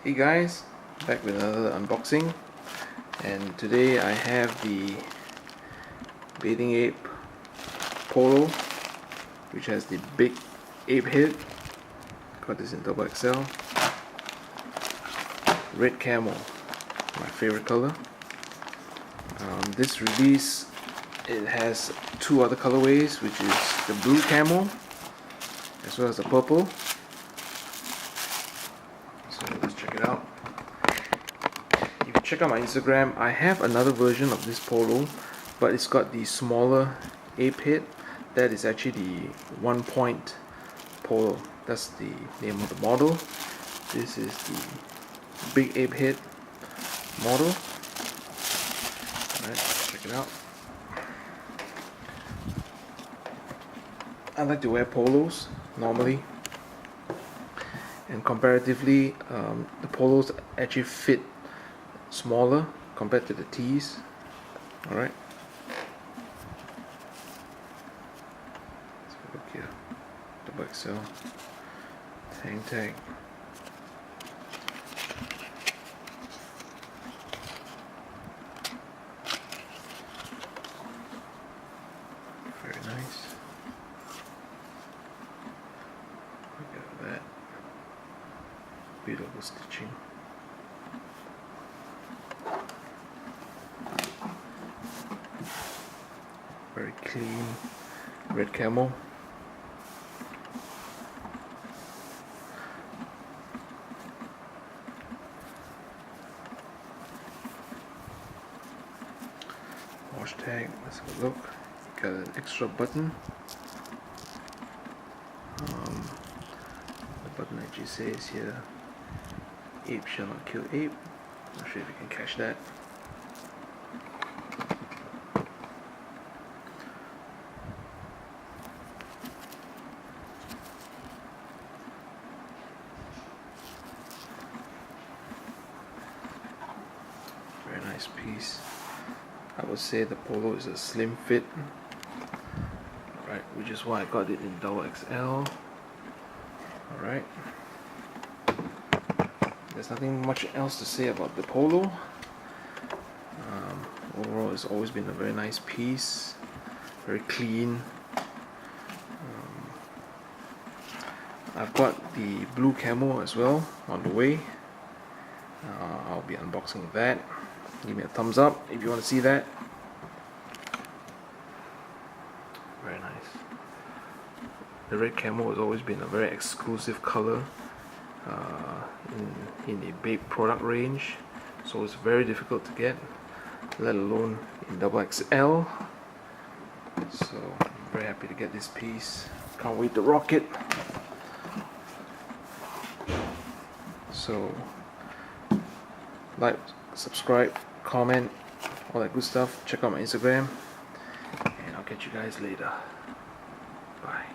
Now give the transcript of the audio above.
Hey guys, back with another unboxing, and today I have the Bathing Ape Polo, which has the big ape head. Got this in double XL. Red Camo, my favorite color. This release, it has two other colorways, which is the blue camo as well as the purple. So let's check it out. If you check out my Instagram, I have another version of this polo, but it's got the smaller ape head. That is actually the 1-point polo. That's the name of the model. This is the big ape head model. Alright, check it out. I like to wear polos normally, and comparatively the polos actually fit smaller compared to the tees. Alright, let's have a look here. Double XL tag. Very nice. Look at that. Beautiful stitching. Very clean red camo. Wash tag, let's have a look. Got an extra button. The button actually says here, "Ape shall not kill ape." Not sure if you can catch that. Very nice piece. I would say the polo is a slim fit. Alright, which is why I got it in double XL. Alright. There's nothing much else to say about the polo. Overall, it's always been a very nice piece. Very clean. I've got the blue camo as well on the way. I'll be unboxing that. Give me a thumbs up if you want to see that. Very nice. The red camo has always been a very exclusive color in the BAPE product range, so it's very difficult to get, let alone in double XL. So I'm very happy to get this piece. Can't wait to rock it. So like, subscribe, comment, all that good stuff. Check out my Instagram, and I'll catch you guys later. Bye.